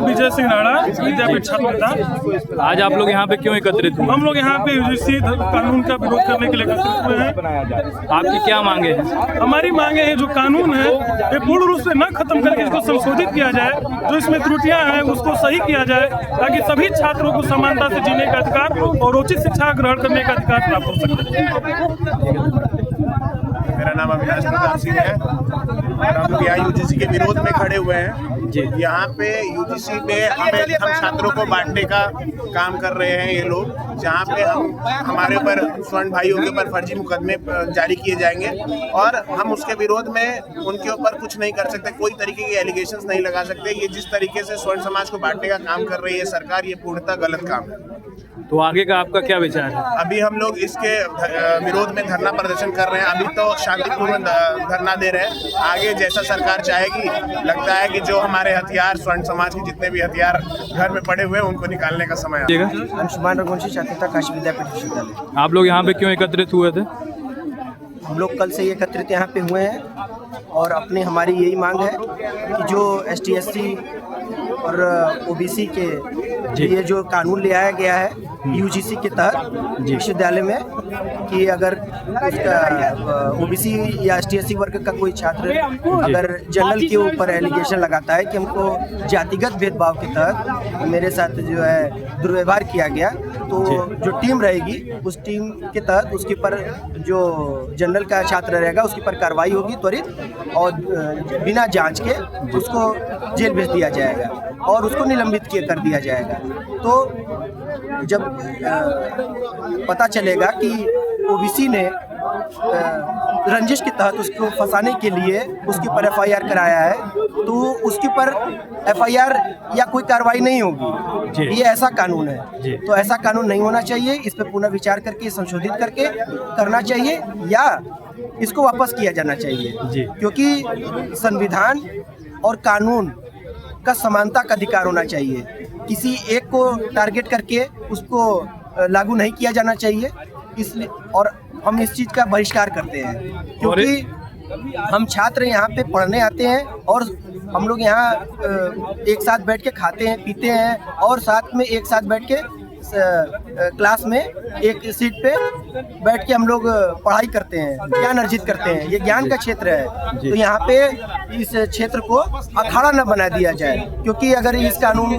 विजय सिंह राणा विद्यापीठ छात्र नेता। आज आप लोग यहाँ पे क्यों एकत्रित हुए? हम लोग यहाँ पे यूजीसी कानून का विरोध करने के लिए एकत्रित हुए हैं। आपकी क्या मांगे हैं? हमारी मांगे हैं जो कानून है ये पूर्ण रूप से न खत्म करके इसको संशोधित किया जाए, जो इसमें त्रुटियां हैं उसको सही किया जाए ताकि सभी छात्रों को समानता से जीने का अधिकार और उचित शिक्षा ग्रहण करने का अधिकार प्राप्त हो सके। मेरा नाम अविनाश प्रताप सिंह है और हम लोग यहाँ यूजीसी के विरोध में खड़े हुए हैं। यहाँ पे यूजीसी में हम छात्रों को बांटने का काम कर रहे हैं ये लोग, जहाँ पे हमारे ऊपर स्वर्ण भाइयों के ऊपर फर्जी मुकदमे जारी किए जाएंगे और हम उसके विरोध में उनके ऊपर कुछ नहीं कर सकते, कोई तरीके के एलिगेशंस नहीं लगा सकते। ये जिस तरीके से स्वर्ण समाज को बांटने का काम कर रही है सरकार, ये पूर्णतः गलत काम है। तो आगे का आपका क्या विचार है? अभी हम लोग इसके विरोध में धरना प्रदर्शन कर रहे हैं। अभी तो शांतिपूर्ण धरना दे रहे हैं, आगे जैसा सरकार चाहेगी लगता है कि जो हमारे हथियार स्वर्ण समाज के जितने भी हथियार घर में पड़े हुए हैं उनको निकालने का समय है। अंशुमान रघुवंशी छात्र काशी विद्यापीठ विश्वविद्यालय। आप लोग यहाँ पे क्यों एकत्रित हुए थे? हम लोग कल से एकत्रित यहाँ पे हुए हैं और हमारी यही मांग है कि जो ST/SC और OBC के लिए जो कानून ले आया गया है यूजीसी के तहत विश्वविद्यालय में, कि अगर उसका OBC या ST/SC वर्ग का कोई छात्र अगर जनरल के ऊपर एलिगेशन लगाता है कि हमको जातिगत भेदभाव के तहत मेरे साथ जो है दुर्व्यवहार किया गया, तो जो टीम रहेगी उस टीम के तहत उसके ऊपर जो जनरल का छात्र रहेगा उसके ऊपर कार्रवाई होगी त्वरित और बिना जांच के उसको जेल भेज दिया जाएगा और उसको निलंबित कर दिया जाएगा। तो जब पता चलेगा कि OBC ने रंजिश के तहत उसको फंसाने के लिए उसके ऊपर FIR कराया है, तो उसके ऊपर FIR या कोई कार्रवाई नहीं होगी। ये ऐसा कानून है, तो ऐसा कानून नहीं होना चाहिए। इस पर पुनः विचार करके संशोधित करके करना चाहिए या इसको वापस किया जाना चाहिए, क्योंकि संविधान और कानून का समानता का अधिकार होना चाहिए। किसी एक को टारगेट करके उसको लागू नहीं किया जाना चाहिए। इसलिए और हम इस चीज़ का बहिष्कार करते हैं, क्योंकि हम छात्र यहाँ पे पढ़ने आते हैं और हम लोग यहाँ एक साथ बैठ के खाते हैं पीते हैं और साथ में एक साथ बैठ के क्लास में एक सीट पे बैठ के हम लोग पढ़ाई करते हैं, ज्ञान अर्जित करते हैं। ये ज्ञान का क्षेत्र है, तो यहाँ पे इस क्षेत्र को अखाड़ा न बना दिया जाए, क्योंकि अगर इस कानून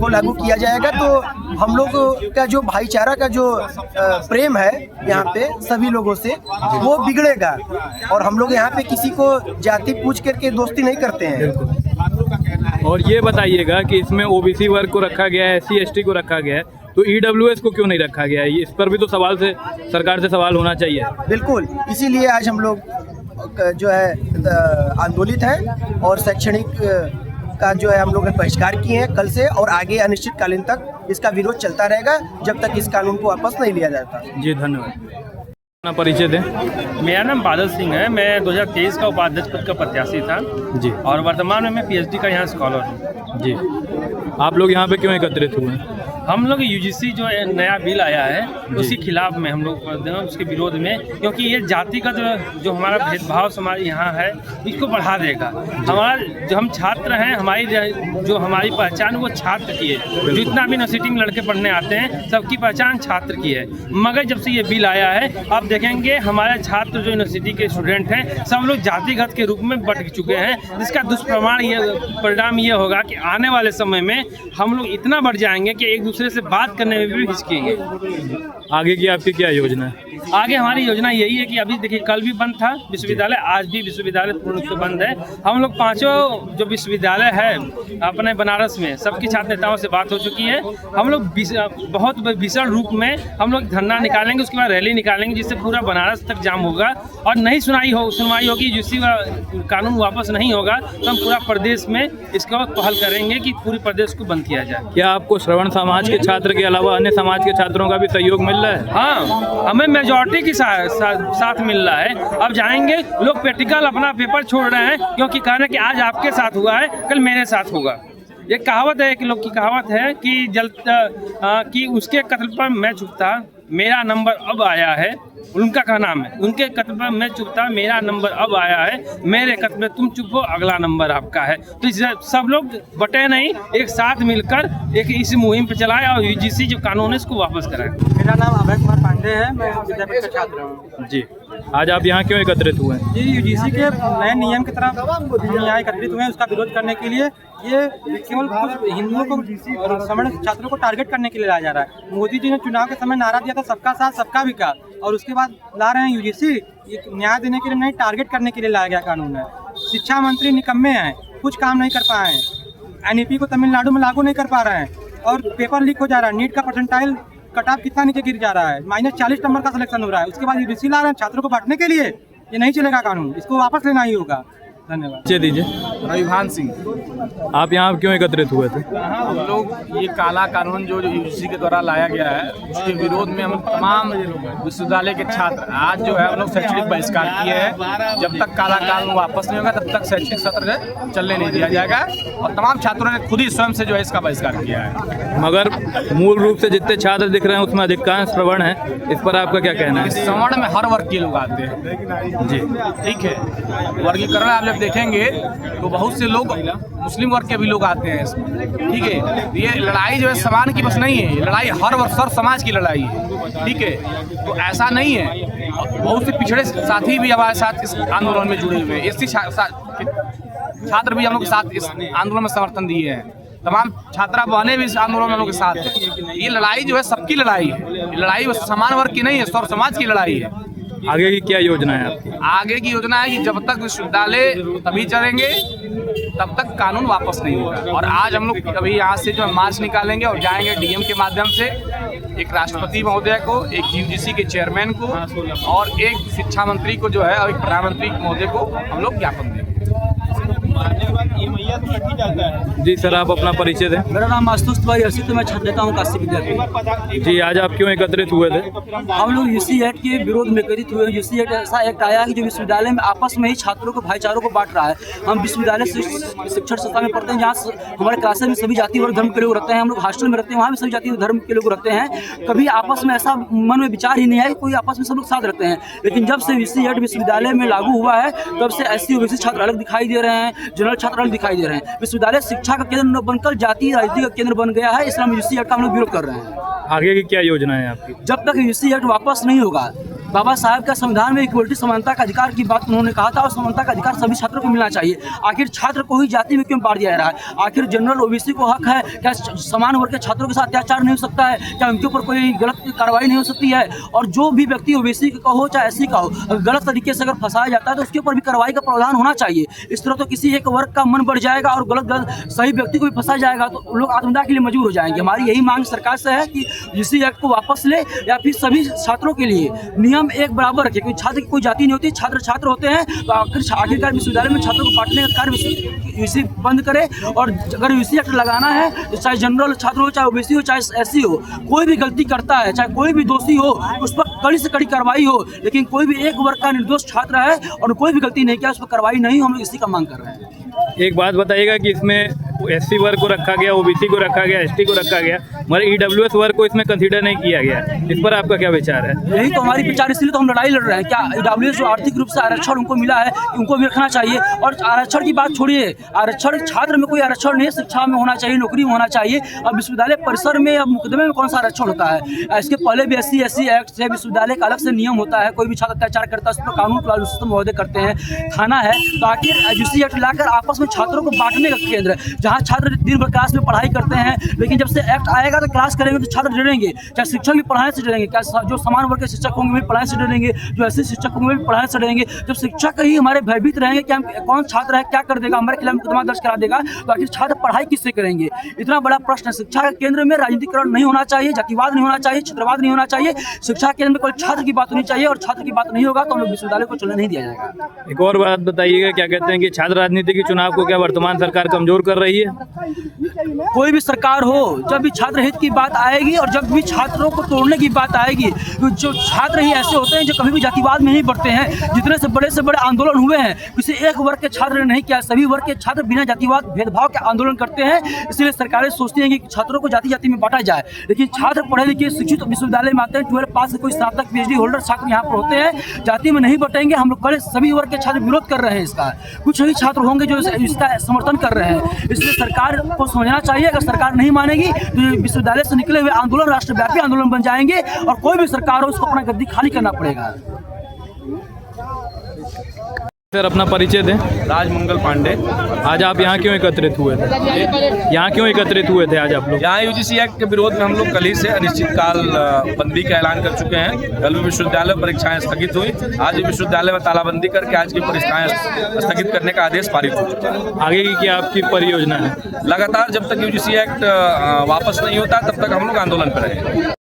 को लागू किया जाएगा तो हम लोग का जो भाईचारा का जो प्रेम है यहाँ पे सभी लोगों से वो बिगड़ेगा और हम लोग यहाँ पे किसी को जाति पूछ करके दोस्ती नहीं करते हैं। और ये बताइएगा कि इसमें OBC वर्ग को रखा गया है, SC/ST को रखा गया है, तो EWS को क्यों नहीं रखा गया है? इस पर भी तो सरकार से सवाल होना चाहिए। बिल्कुल, इसीलिए आज हम लोग जो है आंदोलित हैं और शैक्षणिक का जो है हम लोग बहिष्कार किए हैं कल से, और आगे अनिश्चितकालीन तक इसका विरोध चलता रहेगा जब तक इस कानून को वापस नहीं लिया जाता। जी धन्यवाद। अपना परिचय दें। मेरा नाम बादल सिंह है, मैं 2023 का उपाध्यक्ष पद का प्रत्याशी था जी, और वर्तमान में मैं PhD का यहाँ स्कॉलर हूँ जी। आप लोग यहाँ पे क्यों एकत्रित हुए हैं? हम लोग यूजीसी जो नया बिल आया है उसके खिलाफ में हम लोग उसके विरोध में, क्योंकि ये जातिगत जो हमारा भेदभाव समाज यहाँ है इसको बढ़ा देगा। हमारा जो हम छात्र हैं, हमारी पहचान वो छात्र की है। जितना भी यूनिवर्सिटी में लड़के पढ़ने आते हैं सबकी पहचान छात्र की है। मगर जब से ये बिल आया है आप देखेंगे हमारे छात्र जो यूनिवर्सिटी के स्टूडेंट हैं सब लोग जातिगत के रूप में बट चुके हैं, जिसका परिणाम ये होगा कि आने वाले समय में हम लोग इतना बढ़ जाएंगे कि एक दूसरे से बात करने में भी हिचकेंगे। आगे की आपकी क्या योजना है? आगे हमारी योजना यही है कि अभी देखिए कल भी बंद था विश्वविद्यालय, आज भी विश्वविद्यालय पूर्ण रूप से बंद है। हम लोग पांचों जो विश्वविद्यालय है अपने बनारस में सबके छात्र नेताओं से बात हो चुकी है। हम लोग बहुत विशाल रूप में हम लोग धरना निकालेंगे, उसके बाद रैली निकालेंगे जिससे पूरा बनारस तक जाम होगा और नहीं सुनवाई होगी। जिससे कानून वापस नहीं होगा तो हम पूरा प्रदेश में इसका पहल करेंगे कि पूरे प्रदेश को बंद किया जाए। क्या आपको श्रवण समाज के छात्र के अलावा अन्य समाज के छात्रों का भी सहयोग मिल रहा है? हाँ, हमें मेजॉरिटी के साथ मिल रहा है। अब जाएंगे लोग प्रैक्टिकल अपना पेपर छोड़ रहे हैं क्योंकि कह रहे हैं कि आज आपके साथ हुआ है कल मेरे साथ होगा। ये कहावत है, एक लोग की कहावत है कि उसके कत्ल पर मैं चुपता मेरा नंबर अब आया है। उनका कहना है उनके कत्ल पर मैं चुपता मेरा नंबर अब आया है, मेरे कत्ल में तुम चुप हो अगला नंबर आपका है। तो सब लोग बटे नहीं, एक साथ मिलकर एक इस मुहिम पे चलाएं और यूजीसी जो कानून है इसको वापस कराएं। मेरा नाम अभय कुमार पांडे है, मैं विद्यापीठ का छात्र हूँ। जी, आज आप यहाँ क्यों एकत्रित हुए हैं? जी, यूजीसी के नए नियम की तरफ हम यहाँ एकत्रित हुए हैं, उसका विरोध करने के लिए। ये केवल कुछ हिंदुओं को और सवर्ण छात्रों को टारगेट करने के लिए लाया जा रहा है। मोदी जी ने चुनाव के समय नारा दिया था सबका साथ सबका विकास, और उसके बाद ला रहे हैं यूजीसी न्याय देने के लिए नहीं, टारगेट करने के लिए लाया गया कानून है। शिक्षा मंत्री निकम्मे हैं, कुछ काम नहीं कर पाए हैं। एनईपी को तमिलनाडु में लागू नहीं कर पा रहे हैं और पेपर लीक हो जा रहा है। नीट का परसेंटाइल कट ऑफ कितना नीचे गिर जा रहा है, -40 नंबर का सिलेक्शन हो रहा है। उसके बाद यूजीसी ला रहे हैं छात्रों को बांटने के लिए। ये नहीं चलेगा कानून, इसको वापस लेना ही होगा। धन्यवाद। दीजिए। रविभान सिंह। आप यहाँ क्यों एकत्रित हुए थे? हम लोग ये काला कानून जो यूजीसी के द्वारा लाया गया है उसके विरोध में हम तमाम विश्वविद्यालय के छात्र आज जो है हम लोग शैक्षणिक बहिष्कार किए हैं। जब तक काला कानून वापस नहीं होगा तब तक शैक्षणिक सत्र चलने नहीं दिया जाएगा, और तमाम छात्रों ने खुद ही स्वयं से जो है इसका बहिष्कार किया है। मगर मूल रूप से जितने छात्र दिख रहे हैं उसमें अधिकांश श्रवण है, इस पर आपका क्या कहना है? श्रवण में हर वर्ग के लोग आते हैं जी, ठीक है। वर्गीकरण आप देखेंगे तो बहुत से लोग मुस्लिम वर्ग के भी लोग आते हैं इसमें, ठीक है। ये लड़ाई जो है समान की बस नहीं है, ये लड़ाई हर वर्ग सर समाज की लड़ाई है, ठीक है। तो ऐसा नहीं है, बहुत से पिछड़े साथी भी हमारे साथ इस आंदोलन में जुड़े हुए हैं। एससी छात्र भी हम लोग के साथ इस आंदोलन में समर्थन दिए हैं। तमाम छात्रा बहने भी इस आंदोलन में हम लोग के साथ हैं। ये लड़ाई जो है सबकी लड़ाई है, ये लड़ाई समान वर्ग की नहीं है, सर समाज की लड़ाई है। आगे की क्या योजना है आपकी? आगे की योजना है कि जब तक विश्वविद्यालय तभी चलेंगे तब तक कानून वापस नहीं होगा। और आज हम लोग अभी यहाँ से जो मार्च निकालेंगे और जाएंगे डीएम के माध्यम से एक राष्ट्रपति महोदय को, एक यूजीसी के चेयरमैन को और एक शिक्षा मंत्री को जो है और एक प्रधानमंत्री महोदय को हम लोग ज्ञापन देंगे। जी सर, आप अपना परिचय दें। मेरा नाम आशुतोष तिवारी अर्षित, मैं छात्र नेता हूँ काशी विद्यापीठ। जी, आज आप क्यों एकत्रित हुए थे? हम लोग यूसी एक्ट के विरोध में एकत्रित हुए। यूसी एक्ट ऐसा एक्ट आया कि जो विश्वविद्यालय में आपस में ही छात्रों को भाईचारों को बांट रहा है। हम विश्वविद्यालय शिक्षण संस्था में पढ़ते हैं जहाँ हमारे क्लास में सभी जाति वर्ग धर्म के लोग रहते हैं। हम लोग हॉस्टल में रहते हैं, वहाँ भी सभी जाति धर्म के लोग रहते हैं। कभी आपस में ऐसा मन में विचार ही नहीं है, कोई आपस में सब लोग साथ रहते हैं। लेकिन जब से यूसी एक्ट विश्वविद्यालय में लागू हुआ है तब से एससी ओबीसी छात्र अलग दिखाई दे रहे हैं, जनरल छात्र अलग दिखाई दे रहे हैं। विश्वविद्यालय शिक्षा का केंद्र न बनकर जाति राजनीति का केंद्र बन गया है। इसलिए यूसी एक्ट का हम लोग विरोध कर रहे हैं। आगे की क्या योजना है आपकी? जब तक यूसी एक्ट वापस नहीं होगा, बाबा साहब का संविधान में इक्वलिटी समानता का अधिकार की बात उन्होंने कहा था और समानता का अधिकार सभी छात्रों को मिलना चाहिए। आखिर छात्र को ही जाति में क्यों बांट दिया जा रहा है? आखिर जनरल ओबीसी को हक है क्या समान वर्ग के छात्रों के साथ अत्याचार नहीं हो सकता है? क्या उनके ऊपर कोई गलत कार्रवाई नहीं हो सकती है? और जो भी व्यक्ति ओबीसी का हो चाहे एससी का हो, गलत तरीके से अगर फंसाया जाता है तो उसके ऊपर भी कार्रवाई का प्रावधान होना चाहिए। इस तरह तो किसी एक वर्ग का मन बढ़ जाएगा और गलत सही व्यक्ति को भी फंसाया जाएगा तो लोग आत्मदाह के लिए मजबूर हो जाएंगे। हमारी यही मांग सरकार से है कि यूसी एक्ट को वापस ले या फिर सभी छात्रों के लिए नियम एक बराबर रखे। कोई छात्र की कोई जाति नहीं होती, छात्र छात्र होते हैं। तो आखिरकार विश्वविद्यालय में छात्रों को बांटने का कार्य यूसी बंद करे। और अगर यूसी एक्ट लगाना है तो चाहे जनरल छात्र हो, चाहे ओबीसी हो, चाहे एससी हो, कोई भी गलती करता है, चाहे कोई भी दोषी हो, उस पर कड़ी से कड़ी कार्रवाई हो। लेकिन कोई भी एक वर्ग का निर्दोष छात्र है और कोई भी गलती नहीं किया, उस पर कार्रवाई नहीं हो। हम लोग इसी का मांग कर रहे हैं। एक बात बताइएगा कि इसमें SC वर्ग को रखा गया, OBC को रखा गया, ST को रखा गया, मगर EWS वर्ग को इसमें कंसीडर नहीं किया गया। इस पर आपका क्या विचार है? यही तो हमारी विचार, इसलिए तो हम लड़ाई लड़ रहे हैं। क्या EWS जो आर्थिक रूप से आरक्षण उनको मिला है, उनको भी रखना चाहिए। और आरक्षण की बात छोड़िए, आरक्षण छात्र में कोई आरक्षण नहीं, शिक्षा में होना चाहिए, नौकरी में होना चाहिए। अब विश्वविद्यालय परिसर में, अब मुकदमे में कौन सा आरक्षण होता है? इसके पहले भी SC/SC एक्ट से विश्वविद्यालय का अलग से नियम होता है। कोई भी छात्र अत्याचार करता है उस पर कानून महोदय करते हैं, थाना है। तो आखिर UGC एक्ट लाकर आपस में छात्रों को बांटने का केंद्र, जहाँ छात्र दिन भर क्लास में पढ़ाई करते हैं, लेकिन जब से एक्ट आएगा तो क्लास करेंगे तो छात्र डरेंगे। चाहे शिक्षक भी पढ़ाने से डरेंगे, क्या जो समान वर्ग के शिक्षक होंगे भी पढ़ाने से डरेंगे, जो ऐसे शिक्षक होंगे भी पढ़ाने से डरेंगे। जब शिक्षक ही हमारे भयभीत रहेंगे कि हम कौन छात्र है, क्या कर देगा, हमारे खिलाफ मुकदमा दर्ज करा देगा, तो आखिर छात्र पढ़ाई किससे करेंगे? इतना बड़ा प्रश्न है। शिक्षा के केंद्र में राजनीतिकरण नहीं होना चाहिए, जातिवाद नहीं होना चाहिए, क्षेत्रवाद नहीं होना चाहिए। शिक्षा केंद्र में कोई छात्र की बात होनी चाहिए, और छात्र की बात नहीं होगा तो हम लोग विश्वविद्यालय को चलने नहीं दिया जाएगा। एक और बात बताइएगा, क्या कहते हैं कि छात्र राजनीति के चुनाव को क्या वर्तमान सरकार कमजोर कर रही है? कोई भी सरकार हो, जब भी छात्र हित की बात आएगी और जब भी छात्रों को तोड़ने की बात आएगी, तो जो छात्र ही ऐसे होते हैं जो कभी भी जातिवाद में नहीं बढ़ते हैं। जितने से बड़े आंदोलन हुए हैं, किसी एक वर्ग के छात्र ने नहीं किया, सभी वर्ग के छात्र बिना जातिवाद भेदभाव के आंदोलन करते हैं। इसलिए सरकारें सोचती हैं कि छात्रों को जाति जाति में बांटा जाए, लेकिन छात्र पढ़े लिखे शिक्षित विश्वविद्यालय में आते हैं, 12 पास से कोई स्नातक PhD होल्डर छात्र यहाँ पर होते हैं। जाति में नहीं बटेंगे, हम लोग कल सभी वर्ग के छात्र विरोध कर रहे हैं इसका। कुछ ही छात्र होंगे जो इसका समर्थन कर रहे हैं। इसलिए सरकार को समझना चाहिए, अगर सरकार नहीं मानेगी तो विश्वविद्यालय से निकले हुए आंदोलन राष्ट्रव्यापी आंदोलन बन जाएंगे, और कोई भी सरकार हो उसको अपना गद्दी खाली करना पड़ेगा। सर, अपना परिचय दें। राजमंगल पांडे। आज आप यहाँ क्यों एकत्रित हुए थे? यहाँ क्यों एकत्रित हुए थे आज आप लोग? यहाँ UGC एक्ट के विरोध में हम लोग कल ही से अनिश्चितकाल बंदी का ऐलान कर चुके हैं। कल भी विश्वविद्यालय परीक्षाएं स्थगित हुई, आज भी विश्वविद्यालय में तालाबंदी करके आज की परीक्षाएं स्थगित करने का आदेश पारित हो चुका है। आगे की क्या आपकी परियोजना है? लगातार जब तक UGC एक्ट वापस नहीं होता तब तक हम लोग आंदोलन पर रहेंगे।